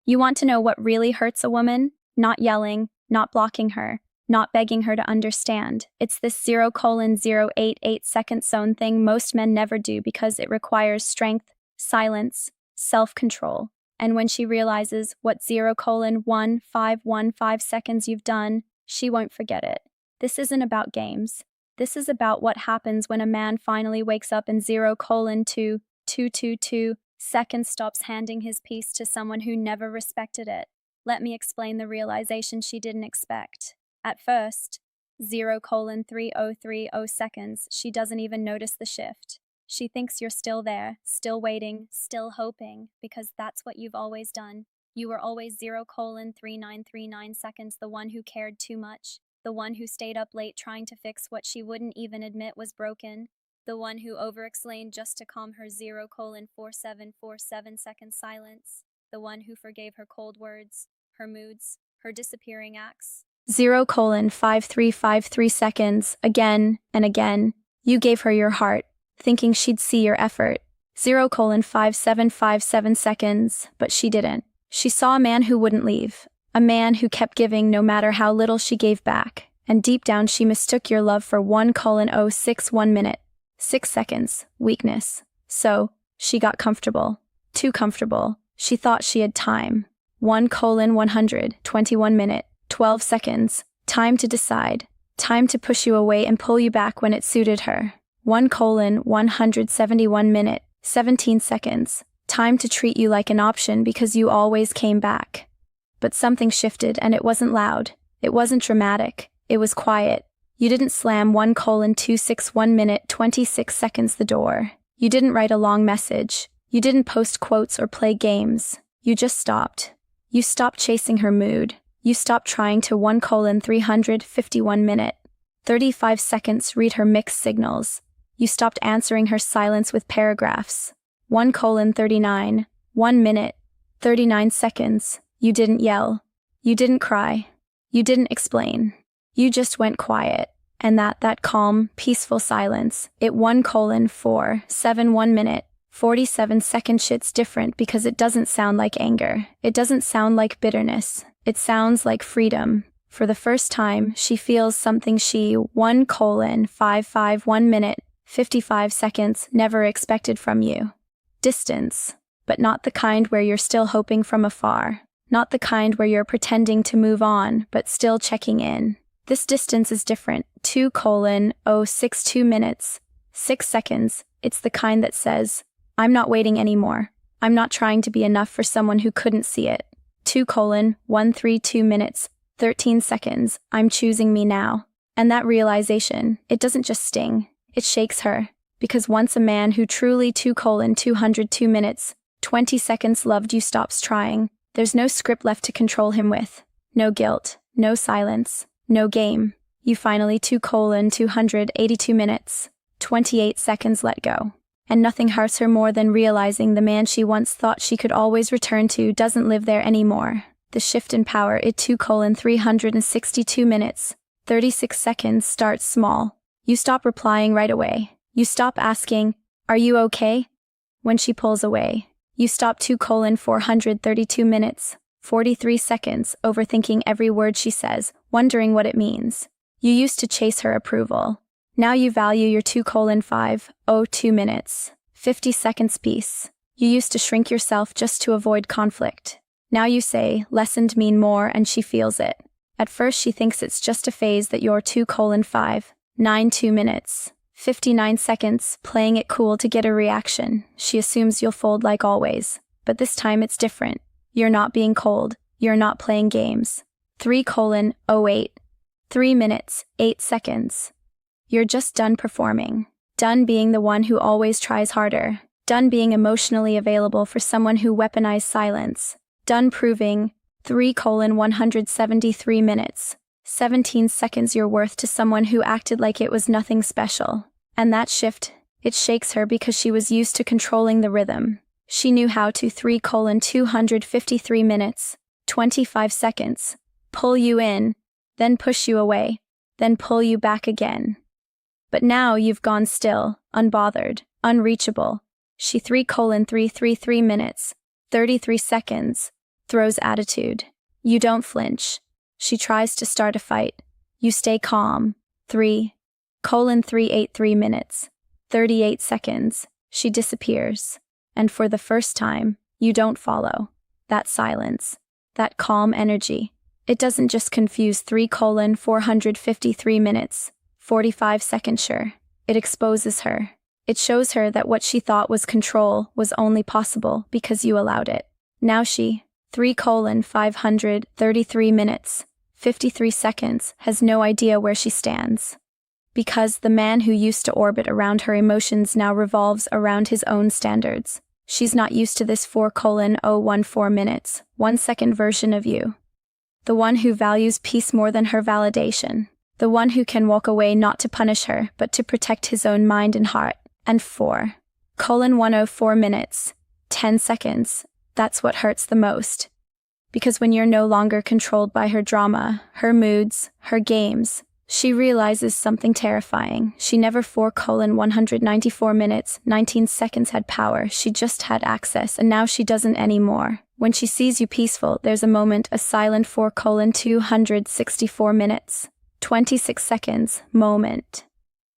You want to know what really hurts a woman? Not yelling, not blocking her, not begging her to understand. It's this 0:088 second zone thing most men never do because it requires strength, silence, self-control. And when she realizes what 0:1515 seconds you've done, she won't forget it. This isn't about games. This is about what happens when a man finally wakes up in 0:2222 seconds stops handing his piece to someone who never respected it. Let me explain the realization she didn't expect. At first, 0:3030 seconds, she doesn't even notice the shift. She thinks you're still there, still waiting, still hoping, because that's what you've always done. You were always 0:3939 seconds the one who cared too much, the one who stayed up late trying to fix what she wouldn't even admit was broken, the one who over-explained just to calm her 0:4747 second silence, the one who forgave her cold words, her moods, her disappearing acts. 0:5353 seconds, again and again. You gave her your heart, thinking she'd see your effort. 0:5757 seconds, but she didn't. She saw a man who wouldn't leave, a man who kept giving no matter how little she gave back, and deep down she mistook your love for 1:061 minute. 6 seconds, weakness. So, she got comfortable. Too comfortable. She thought she had time. 1:121 minute, 12 seconds. Time to decide. Time to push you away and pull you back when it suited her. 1:171 minute, 17 seconds. Time to treat you like an option because you always came back. But something shifted and it wasn't loud. It wasn't dramatic. It was quiet. You didn't slam 1:261 minute, 26 seconds the door. You didn't write a long message. You didn't post quotes or play games. You just stopped. You stopped chasing her mood. You stopped trying to 1:351 minute, 35 seconds read her mixed signals. You stopped answering her silence with paragraphs. 1:39, 1 minute, 39 seconds. You didn't yell. You didn't cry. You didn't explain. You just went quiet. And that calm, peaceful silence, it 1:471 minute, 47 second shit's different because it doesn't sound like anger. It doesn't sound like bitterness. It sounds like freedom. For the first time, she feels something she 1:551 minute, 55 seconds never expected from you. Distance. But not the kind where you're still hoping from afar. Not the kind where you're pretending to move on, but still checking in. This distance is different. 2:062 minutes, 6 seconds. It's the kind that says, I'm not waiting anymore. I'm not trying to be enough for someone who couldn't see it. 2:132 minutes, 13 seconds. I'm choosing me now. And that realization, it doesn't just sting. It shakes her. Because once a man who truly 2:202 minutes, 20 seconds loved you stops trying, there's no script left to control him with. No guilt, no silence, no game. You finally 2:282 minutes, 28 seconds let go. And nothing hurts her more than realizing the man she once thought she could always return to doesn't live there anymore. The shift in power at 2:362 minutes, 36 seconds starts small. You stop replying right away. You stop asking, are you okay? When she pulls away. You stop 2:432 minutes, 43 seconds, overthinking every word she says, wondering what it means. You used to chase her approval. Now you value your 2:502 minutes, 50 seconds peace. You used to shrink yourself just to avoid conflict. Now you say, lessened mean more, and she feels it. At first she thinks it's just a phase that you're 2:592 minutes, 59 seconds, playing it cool to get a reaction. She assumes you'll fold like always. But this time it's different. You're not being cold. You're not playing games. 3:08, 3 minutes, 8 seconds. You're just done performing. Done being the one who always tries harder. Done being emotionally available for someone who weaponized silence. Done proving 3:173 minutes, 17 seconds your worth to someone who acted like it was nothing special. And that shift, it shakes her because she was used to controlling the rhythm. She knew how to 3:253 minutes, 25 seconds, pull you in, then push you away, then pull you back again. But now you've gone still, unbothered, unreachable. She 3:333 minutes, 33 seconds, Throws attitude. You don't flinch. She tries to start a fight. You stay calm. 3:383 minutes. 38 seconds. She disappears. And for the first time, you don't follow. That silence. That calm energy. It doesn't just confuse 3:453 minutes. 45 seconds sure. It exposes her. It shows her that what she thought was control was only possible because you allowed it. Now she, 3:533 minutes, 53 seconds, has no idea where she stands. Because the man who used to orbit around her emotions now revolves around his own standards. She's not used to this 4:014 minutes, 1 second version of you. The one who values peace more than her validation. The one who can walk away not to punish her, but to protect his own mind and heart. And 4:104 minutes, 10 seconds. That's what hurts the most. Because when you're no longer controlled by her drama, her moods, her games, she realizes something terrifying. She never 4:194 minutes, 19 seconds had power. She just had access, and now she doesn't anymore. When she sees you peaceful, there's a moment, a silent 4:264 minutes, 26 seconds, moment.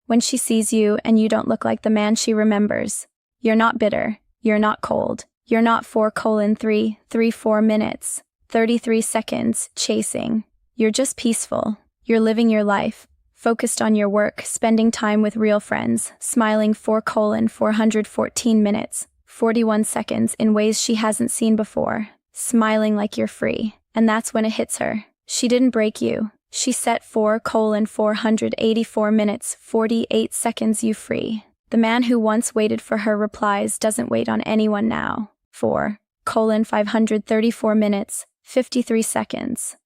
When she sees you and you don't look like the man she remembers. You're not bitter. You're not cold. You're not 4:334 minutes, 33 seconds, chasing. You're just peaceful. You're living your life, focused on your work, spending time with real friends, smiling 4:414 minutes, 41 seconds in ways she hasn't seen before, smiling like you're free. And that's when it hits her. She didn't break you. She set 4:484 minutes, 48 seconds you free. The man who once waited for her replies doesn't wait on anyone now. 4:534 minutes, 53 seconds.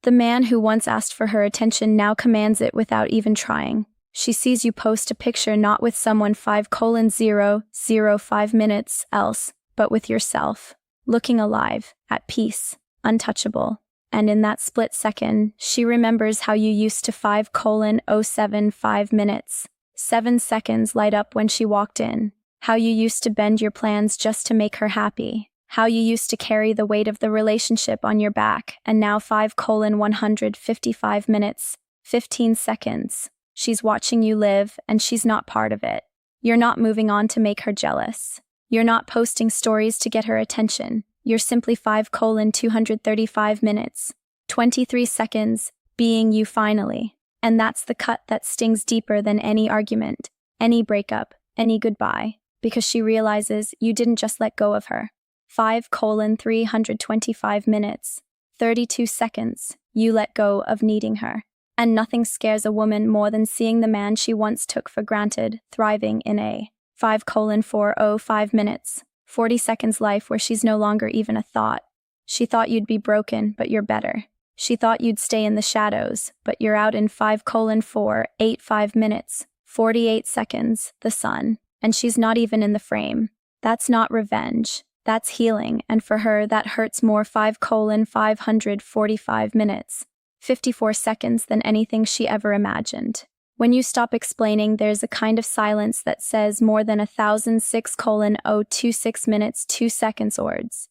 The man who once asked for her attention now commands it without even trying. She sees you post a picture not with someone 5:005 minutes else, but with yourself, looking alive, at peace, untouchable. And in that split second, she remembers how you used to 5:075 minutes. 7 seconds light up when she walked in. How you used to bend your plans just to make her happy. How you used to carry the weight of the relationship on your back, and now 5:155 minutes, 15 seconds. She's watching you live, and she's not part of it. You're not moving on to make her jealous. You're not posting stories to get her attention. You're simply 5:235 minutes, 23 seconds, being you finally. And that's the cut that stings deeper than any argument, any breakup, any goodbye, because she realizes you didn't just let go of her. 5:325 minutes, 32 seconds, you let go of needing her. And nothing scares a woman more than seeing the man she once took for granted thriving in a 5:405 minutes, 40 seconds life where she's no longer even a thought. She thought you'd be broken, but you're better. She thought you'd stay in the shadows, but you're out in 5:485 minutes, 48 seconds, the sun, and she's not even in the frame. That's not revenge. That's healing, and for her that hurts more 5:545 minutes, 54 seconds than anything she ever imagined. When you stop explaining, there's a kind of silence that says more than 1,006:026 minutes, 2 seconds words.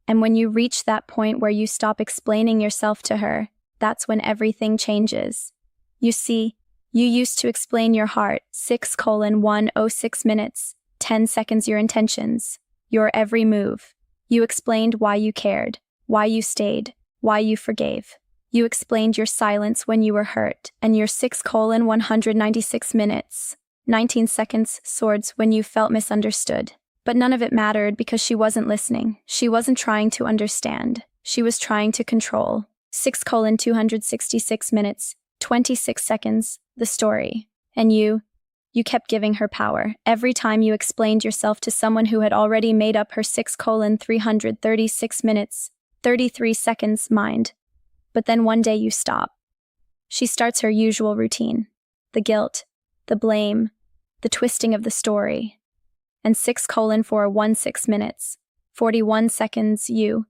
And when you reach that point where you stop explaining yourself to her, that's when everything changes. You see, you used to explain your heart, 6:106 minutes, 10 seconds your intentions, your every move. You explained why you cared, why you stayed, why you forgave. You explained your silence when you were hurt, and your 6:196 minutes, 19 seconds swords when you felt misunderstood. But none of it mattered because she wasn't listening. She wasn't trying to understand. She was trying to control. 6:266 minutes, 26 seconds, the story. And you kept giving her power. Every time you explained yourself to someone who had already made up her 6:336 minutes, 33 seconds mind. But then one day you stop. She starts her usual routine. The guilt, the blame, the twisting of the story. And 6:416 minutes, 41 seconds you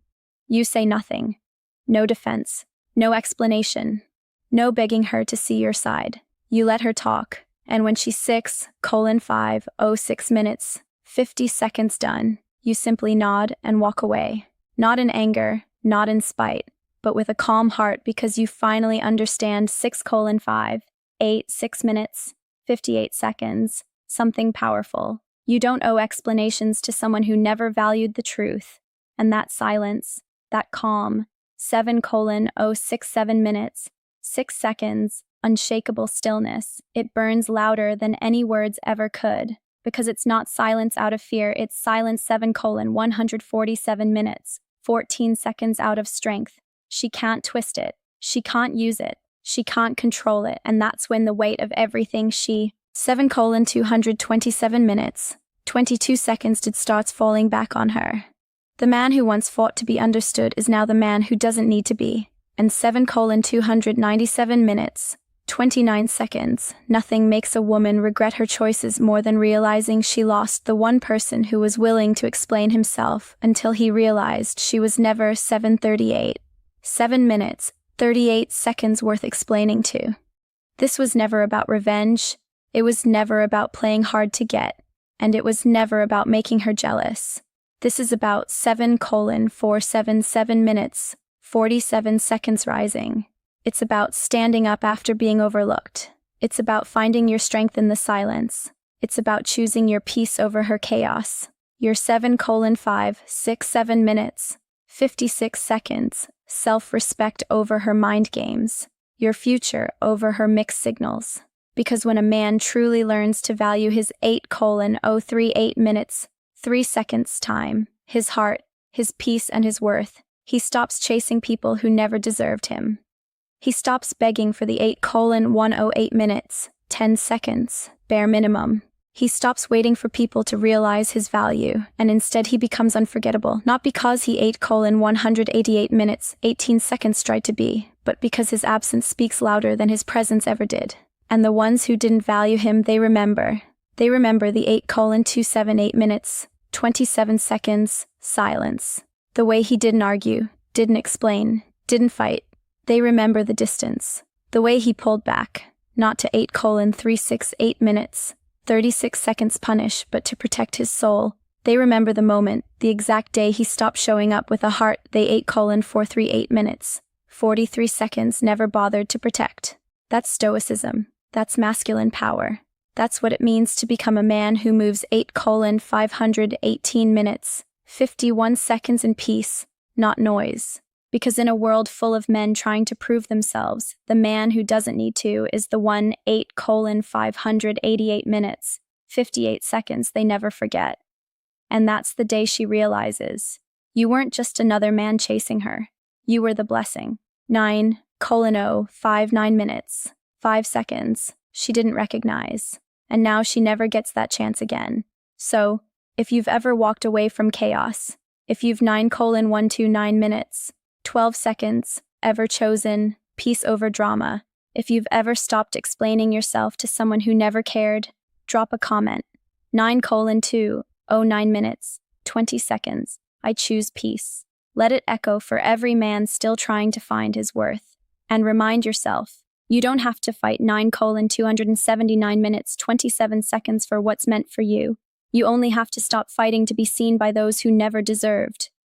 say nothing. No defense, no explanation, no begging her to see your side. You let her talk, and when she's 6:506 minutes, 50 seconds done, you simply nod and walk away. Not in anger, not in spite, but with a calm heart because you finally understand 6:5, 8, 6 minutes, 58 seconds, something powerful. You don't owe explanations to someone who never valued the truth. And that silence, that calm, 7:067 minutes, 6 seconds, unshakable stillness, it burns louder than any words ever could. Because it's not silence out of fear, it's silence 7:147 minutes, 14 seconds out of strength. She can't twist it. She can't use it. She can't control it. And that's when the weight of everything 7:227 minutes, 22 seconds did starts falling back on her. The man who once fought to be understood is now the man who doesn't need to be. And 7:297 minutes, 29 seconds, nothing makes a woman regret her choices more than realizing she lost the one person who was willing to explain himself until he realized she was never 7:38. 7 minutes, 38 seconds worth explaining to. This was never about revenge, it was never about playing hard to get, and it was never about making her jealous. This is about 7:477 minutes, 47 seconds rising. It's about standing up after being overlooked. It's about finding your strength in the silence. It's about choosing your peace over her chaos. Your 7:567 minutes, 56 seconds, self-respect over her mind games. Your future over her mixed signals. Because when a man truly learns to value his 8:038 minutes, 3 seconds time, his heart, his peace and his worth, he stops chasing people who never deserved him. He stops begging for the 8:108 minutes, 10 seconds, bare minimum. He stops waiting for people to realize his value, and instead he becomes unforgettable, not because he 8:188 minutes, 18 seconds tried to be, but because his absence speaks louder than his presence ever did. And the ones who didn't value him, they remember. They remember the 8:278 minutes, 27 seconds, silence. The way he didn't argue, didn't explain, didn't fight. They remember the distance. The way he pulled back, not to 8:368 minutes, 36 seconds punish, but to protect his soul. They remember the moment, the exact day he stopped showing up with a heart they 8:438 minutes, 43 seconds never bothered to protect. That's Stoicism. That's masculine power. That's what it means to become a man who moves 8:518 minutes, 51 seconds in peace, not noise. Because in a world full of men trying to prove themselves, the man who doesn't need to is the one 8:588 minutes, 58 seconds they never forget. And that's the day she realizes. You weren't just another man chasing her. You were the blessing. 9:059 minutes, 5 seconds, she didn't recognize. And now she never gets that chance again. So, if you've ever walked away from chaos, if you've 9:129 minutes, 12 seconds, ever chosen peace over drama, if you've ever stopped explaining yourself to someone who never cared, drop a comment. 9:209 minutes, 20 seconds, I choose peace. Let it echo for every man still trying to find his worth. And remind yourself, you don't have to fight 9:279 minutes, 27 seconds for what's meant for you. You only have to stop fighting to be seen by those who never deserved.